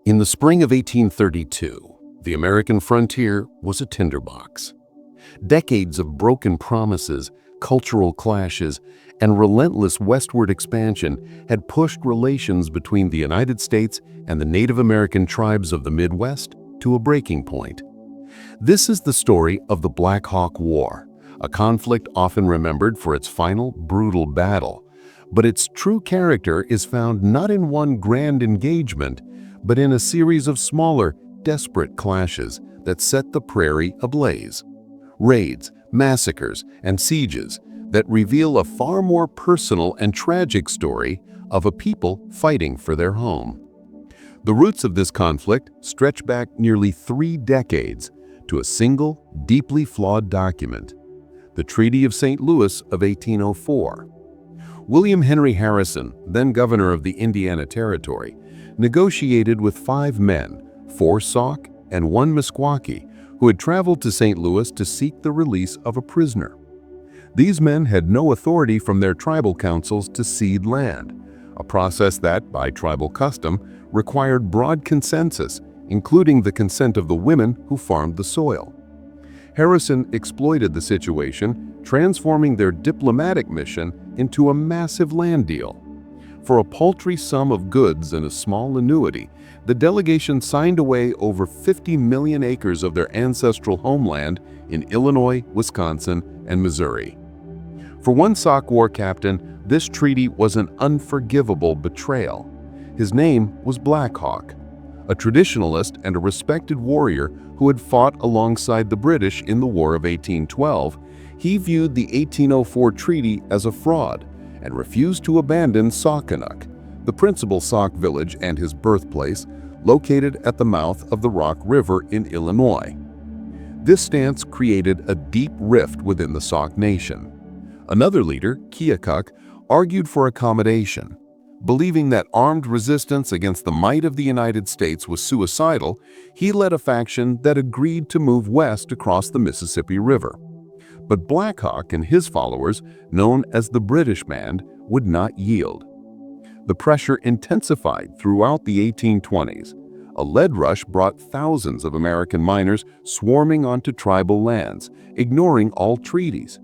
In the spring of 1832, the American frontier was a tinderbox. Decades of broken promises, cultural clashes, and relentless westward expansion had pushed relations between the United States and the Native American tribes of the Midwest to a breaking point. This is the story of the Black Hawk War, a conflict often remembered for its final, brutal battle. But its true character is found not in one grand engagement, but in a series of smaller, desperate clashes that set the prairie ablaze. Raids, massacres, and sieges that reveal a far more personal and tragic story of a people fighting for their home. The roots of this conflict stretch back nearly 3 decades to a single, deeply flawed document, the Treaty of St. Louis of 1804. William Henry Harrison, then governor of the Indiana Territory, negotiated with 5 men, 4 Sauk and 1 Meskwaki, who had traveled to St. Louis to seek the release of a prisoner. These men had no authority from their tribal councils to cede land, a process that, by tribal custom, required broad consensus, including the consent of the women who farmed the soil. Harrison exploited the situation, transforming their diplomatic mission into a massive land deal. For a paltry sum of goods and a small annuity, the delegation signed away over 50 million acres of their ancestral homeland in Illinois, Wisconsin, and Missouri. For one Sauk war captain, this treaty was an unforgivable betrayal. His name was Black Hawk, a traditionalist and a respected warrior who had fought alongside the British in the War of 1812. He viewed the 1804 treaty as a fraud and refused to abandon Saukenuk, the principal Sauk village and his birthplace, located at the mouth of the Rock River in Illinois. This stance created a deep rift within the Sauk nation. Another leader, Keokuk, argued for accommodation. Believing that armed resistance against the might of the United States was suicidal, he led a faction that agreed to move west across the Mississippi River. But Black Hawk and his followers, known as the British Band, would not yield. The pressure intensified throughout the 1820s. A lead rush brought thousands of American miners swarming onto tribal lands, ignoring all treaties.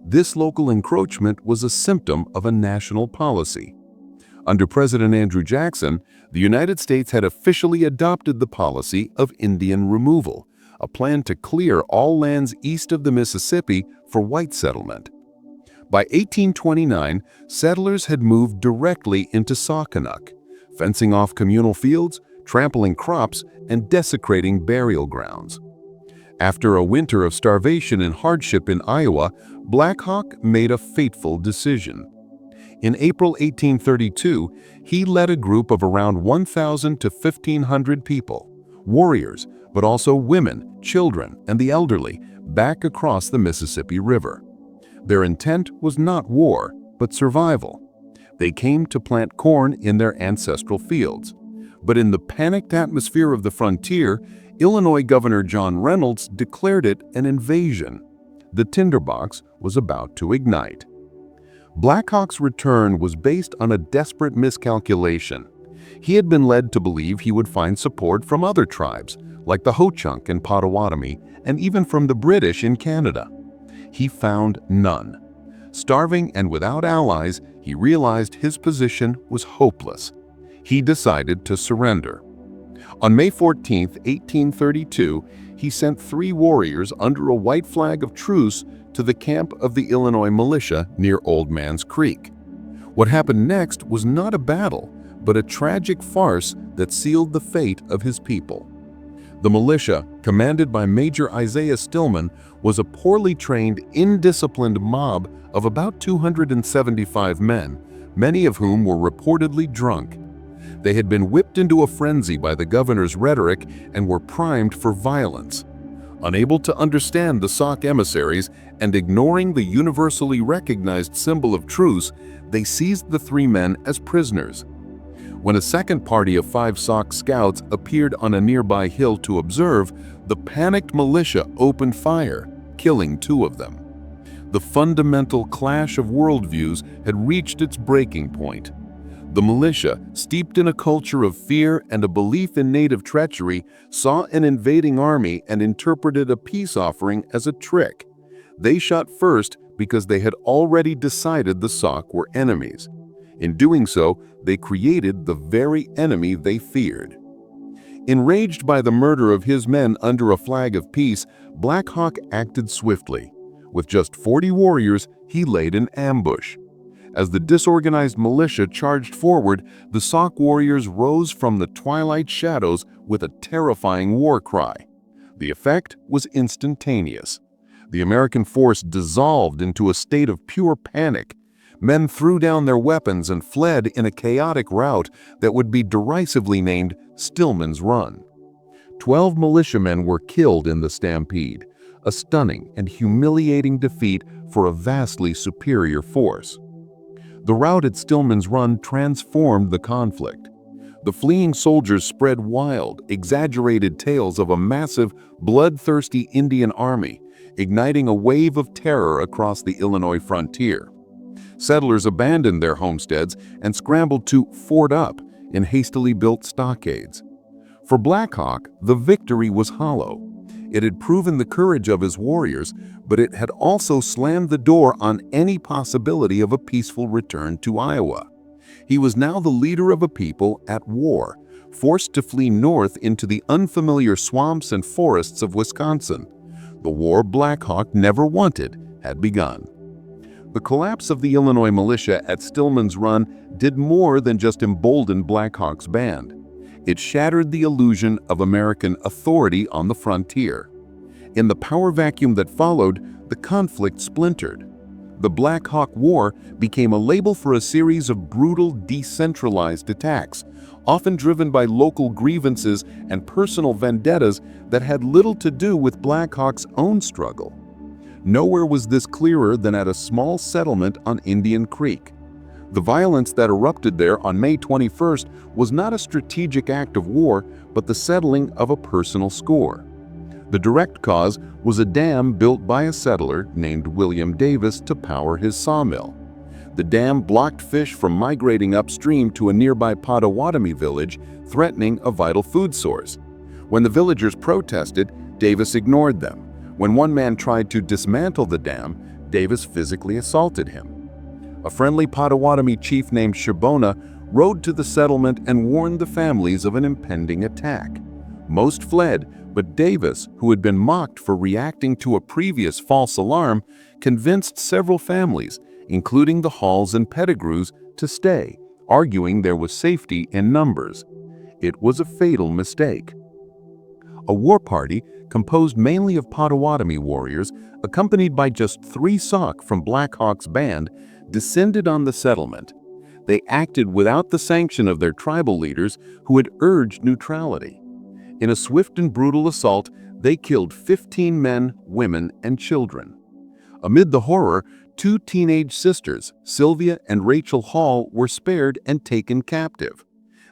This local encroachment was a symptom of a national policy. Under President Andrew Jackson, the United States had officially adopted the policy of Indian removal, a plan to clear all lands east of the Mississippi for white settlement. By 1829, settlers had moved directly into Saukenuk, fencing off communal fields, trampling crops, and desecrating burial grounds. After a winter of starvation and hardship in Iowa, Black Hawk made a fateful decision. In April 1832, he led a group of around 1,000 to 1,500 people, warriors, but also women, children, and the elderly, back across the Mississippi River. Their intent was not war, but survival. They came to plant corn in their ancestral fields. But in the panicked atmosphere of the frontier, Illinois Governor John Reynolds declared it an invasion. The tinderbox was about to ignite. Black Hawk's return was based on a desperate miscalculation. He had been led to believe he would find support from other tribes, like the Ho-Chunk and Potawatomi, and even from the British in Canada. He found none. Starving and without allies, he realized his position was hopeless. He decided to surrender. On May 14, 1832, he sent 3 warriors under a white flag of truce to the camp of the Illinois militia near Old Man's Creek. What happened next was not a battle, but a tragic farce that sealed the fate of his people. The militia, commanded by Major Isaiah Stillman, was a poorly trained, indisciplined mob of about 275 men, many of whom were reportedly drunk. They had been whipped into a frenzy by the governor's rhetoric and were primed for violence. Unable to understand the Sauk emissaries and ignoring the universally recognized symbol of truce, they seized the 3 men as prisoners. When a second party of 5 Sauk scouts appeared on a nearby hill to observe, the panicked militia opened fire, killing 2 of them. The fundamental clash of worldviews had reached its breaking point. The militia, steeped in a culture of fear and a belief in native treachery, saw an invading army and interpreted a peace offering as a trick. They shot first because they had already decided the Sauk were enemies. In doing so, they created the very enemy they feared. Enraged by the murder of his men under a flag of peace, Black Hawk acted swiftly. With just 40 warriors, he laid an ambush. As the disorganized militia charged forward, the Sauk warriors rose from the twilight shadows with a terrifying war cry. The effect was instantaneous. The American force dissolved into a state of pure panic. Men threw down their weapons and fled in a chaotic rout that would be derisively named Stillman's Run. 12 militiamen were killed in the stampede, a stunning and humiliating defeat for a vastly superior force. The rout at Stillman's Run transformed the conflict. The fleeing soldiers spread wild, exaggerated tales of a massive, bloodthirsty Indian army, igniting a wave of terror across the Illinois frontier. Settlers abandoned their homesteads and scrambled to fort up in hastily built stockades. For Black Hawk, the victory was hollow. It had proven the courage of his warriors, but it had also slammed the door on any possibility of a peaceful return to Iowa. He was now the leader of a people at war, forced to flee north into the unfamiliar swamps and forests of Wisconsin. The war Black Hawk never wanted had begun. The collapse of the Illinois militia at Stillman's Run did more than just embolden Black Hawk's band. It shattered the illusion of American authority on the frontier. In the power vacuum that followed, the conflict splintered. The Black Hawk War became a label for a series of brutal, decentralized attacks, often driven by local grievances and personal vendettas that had little to do with Black Hawk's own struggle. Nowhere was this clearer than at a small settlement on Indian Creek. The violence that erupted there on May 21st was not a strategic act of war, but the settling of a personal score. The direct cause was a dam built by a settler named William Davis to power his sawmill. The dam blocked fish from migrating upstream to a nearby Potawatomi village, threatening a vital food source. When the villagers protested, Davis ignored them. When one man tried to dismantle the dam, Davis physically assaulted him. A friendly Potawatomi chief named Shibona rode to the settlement and warned the families of an impending attack. Most fled, but Davis, who had been mocked for reacting to a previous false alarm, convinced several families, including the Halls and Pettigrews, to stay, arguing there was safety in numbers. It was a fatal mistake. A war party, composed mainly of Potawatomi warriors, accompanied by just 3 Sauk from Black Hawk's band, descended on the settlement. They acted without the sanction of their tribal leaders, who had urged neutrality. In a swift and brutal assault, they killed 15 men, women, and children. Amid the horror, 2 teenage sisters, Sylvia and Rachel Hall, were spared and taken captive.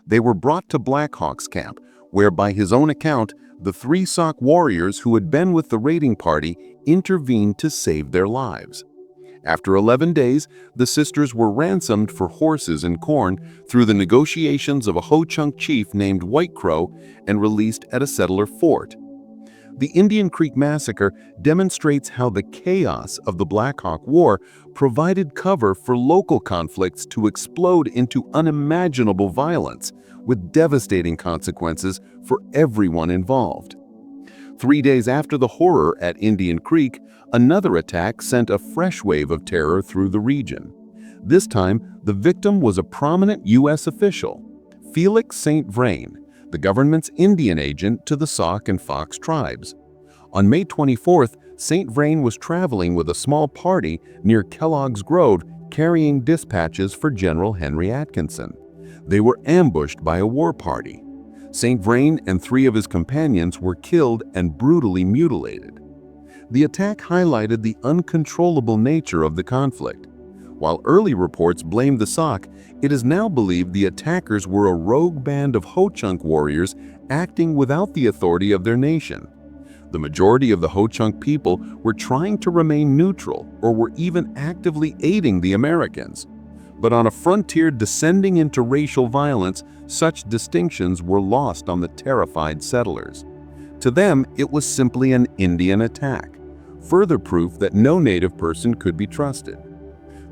They were brought to Black Hawk's camp, where, by his own account, the 3 Sauk warriors who had been with the raiding party intervened to save their lives. After 11 days, the sisters were ransomed for horses and corn through the negotiations of a Ho-Chunk chief named White Crow and released at a settler fort. The Indian Creek Massacre demonstrates how the chaos of the Black Hawk War provided cover for local conflicts to explode into unimaginable violence, with devastating consequences for everyone involved. 3 days after the horror at Indian Creek, another attack sent a fresh wave of terror through the region. This time, the victim was a prominent U.S. official, Felix St. Vrain, the government's Indian agent to the Sauk and Fox tribes. On May 24th, St. Vrain was traveling with a small party near Kellogg's Grove, carrying dispatches for General Henry Atkinson. They were ambushed by a war party. St. Vrain and 3 of his companions were killed and brutally mutilated. The attack highlighted the uncontrollable nature of the conflict. While early reports blamed the Sauk, it is now believed the attackers were a rogue band of Ho-Chunk warriors acting without the authority of their nation. The majority of the Ho-Chunk people were trying to remain neutral or were even actively aiding the Americans. But on a frontier descending into racial violence, such distinctions were lost on the terrified settlers. To them, it was simply an Indian attack, further proof that no native person could be trusted.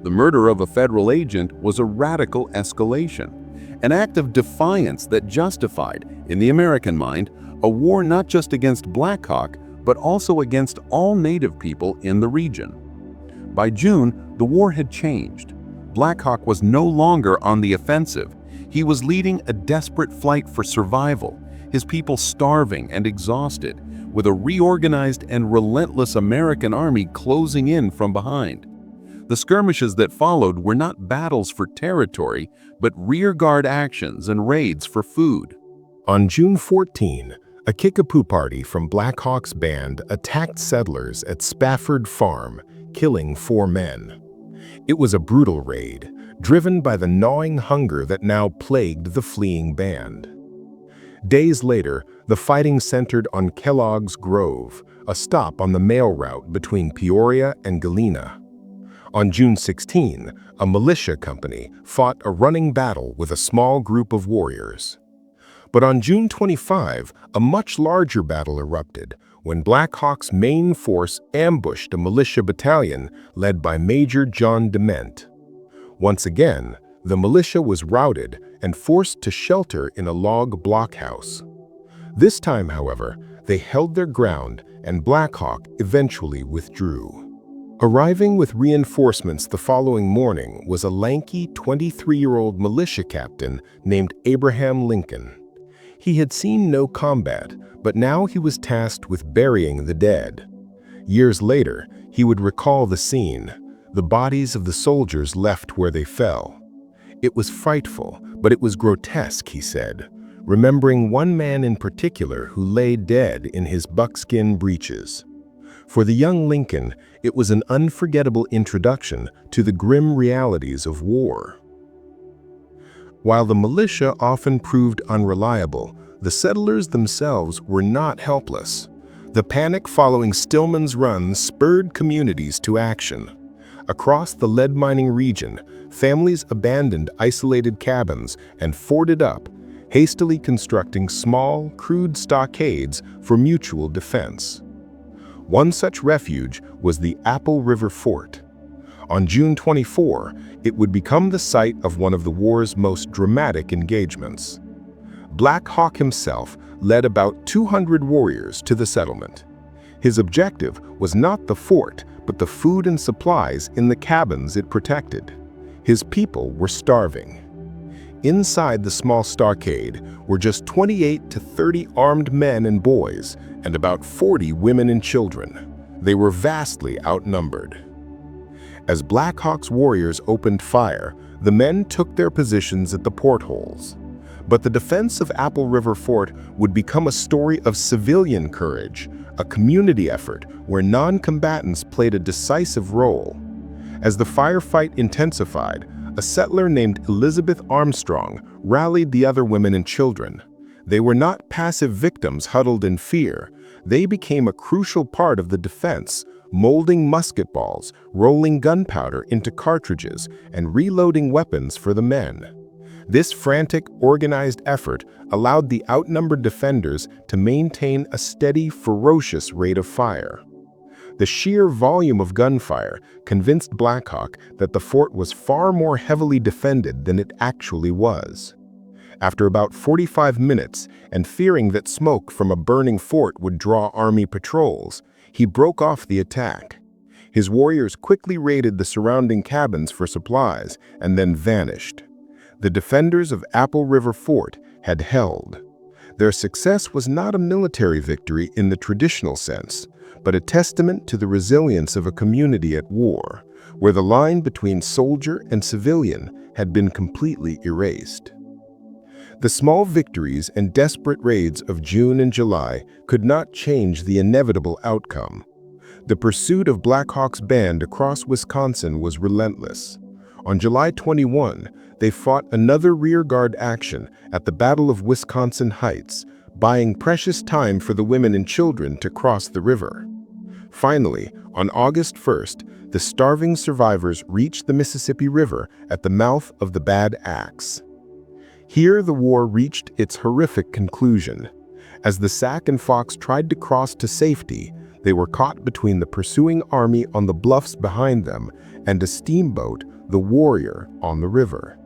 The murder of a federal agent was a radical escalation, an act of defiance that justified, in the American mind, a war not just against Black Hawk, but also against all native people in the region. By June, the war had changed. Black Hawk was no longer on the offensive. He was leading a desperate fight for survival, his people starving and exhausted, with a reorganized and relentless American army closing in from behind. The skirmishes that followed were not battles for territory, but rearguard actions and raids for food. On June 14, a Kickapoo party from Black Hawk's band attacked settlers at Spafford Farm, killing 4 men. It was a brutal raid, driven by the gnawing hunger that now plagued the fleeing band. Days later, the fighting centered on Kellogg's Grove, a stop on the mail route between Peoria and Galena. On June 16, a militia company fought a running battle with a small group of warriors. But on June 25, a much larger battle erupted when Black Hawk's main force ambushed a militia battalion led by Major John Dement. Once again, the militia was routed and forced to shelter in a log blockhouse. This time, however, they held their ground and Black Hawk eventually withdrew. Arriving with reinforcements the following morning was a lanky 23-year-old militia captain named Abraham Lincoln. He had seen no combat, but now he was tasked with burying the dead. Years later, he would recall the scene, the bodies of the soldiers left where they fell. It was frightful, but it was grotesque, he said, remembering one man in particular who lay dead in his buckskin breeches. For the young Lincoln, it was an unforgettable introduction to the grim realities of war. While the militia often proved unreliable, the settlers themselves were not helpless. The panic following Stillman's run spurred communities to action. Across the lead mining region, families abandoned isolated cabins and forted up, hastily constructing small, crude stockades for mutual defense. One such refuge was the Apple River Fort. On June 24, it would become the site of one of the war's most dramatic engagements. Black Hawk himself led about 200 warriors to the settlement. His objective was not the fort, but the food and supplies in the cabins it protected. His people were starving. Inside the small stockade were just 28 to 30 armed men and boys, and about 40 women and children. They were vastly outnumbered. As Black Hawk's warriors opened fire, the men took their positions at the portholes. But the defense of Apple River Fort would become a story of civilian courage, a community effort where non-combatants played a decisive role. As the firefight intensified, a settler named Elizabeth Armstrong rallied the other women and children. They were not passive victims huddled in fear. They became a crucial part of the defense, molding musket balls, rolling gunpowder into cartridges, and reloading weapons for the men. This frantic, organized effort allowed the outnumbered defenders to maintain a steady, ferocious rate of fire. The sheer volume of gunfire convinced Black Hawk that the fort was far more heavily defended than it actually was. After about 45 minutes, and fearing that smoke from a burning fort would draw army patrols, he broke off the attack. His warriors quickly raided the surrounding cabins for supplies and then vanished. The defenders of Apple River Fort had held. Their success was not a military victory in the traditional sense, but a testament to the resilience of a community at war, where the line between soldier and civilian had been completely erased. The small victories and desperate raids of June and July could not change the inevitable outcome. The pursuit of Black Hawk's band across Wisconsin was relentless. On July 21, they fought another rearguard action at the Battle of Wisconsin Heights, buying precious time for the women and children to cross the river. Finally, on August 1st, the starving survivors reached the Mississippi River at the mouth of the Bad Axe. Here the war reached its horrific conclusion. As the Sac and Fox tried to cross to safety, they were caught between the pursuing army on the bluffs behind them and a steamboat, the Warrior, on the river.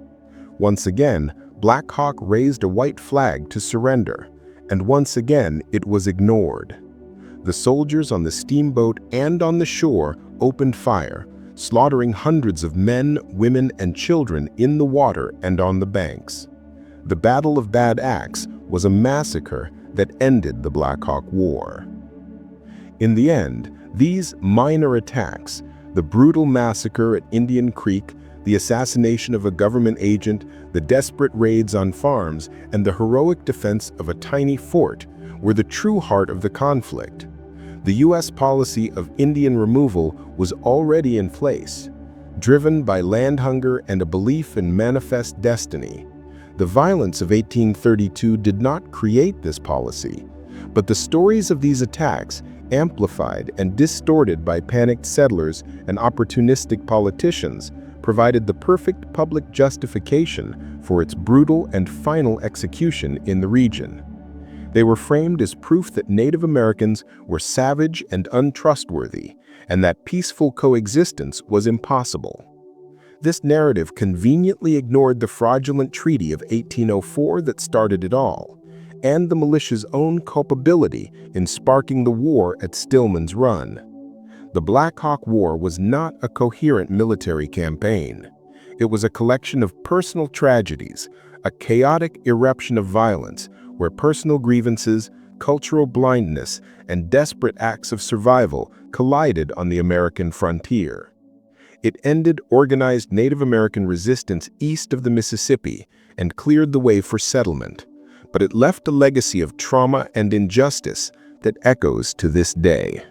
Once again, Black Hawk raised a white flag to surrender, and once again it was ignored. The soldiers on the steamboat and on the shore opened fire, slaughtering hundreds of men, women, and children in the water and on the banks. The Battle of Bad Axe was a massacre that ended the Black Hawk War. In the end, these minor attacks, the brutal massacre at Indian Creek, the assassination of a government agent, the desperate raids on farms, and the heroic defense of a tiny fort were the true heart of the conflict. The U.S. policy of Indian removal was already in place, driven by land hunger and a belief in manifest destiny. The violence of 1832 did not create this policy, but the stories of these attacks, amplified and distorted by panicked settlers and opportunistic politicians, provided the perfect public justification for its brutal and final execution in the region. They were framed as proof that Native Americans were savage and untrustworthy, and that peaceful coexistence was impossible. This narrative conveniently ignored the fraudulent treaty of 1804 that started it all, and the militia's own culpability in sparking the war at Stillman's Run. The Black Hawk War was not a coherent military campaign. It was a collection of personal tragedies, a chaotic eruption of violence where personal grievances, cultural blindness, and desperate acts of survival collided on the American frontier. It ended organized Native American resistance east of the Mississippi and cleared the way for settlement, but it left a legacy of trauma and injustice that echoes to this day.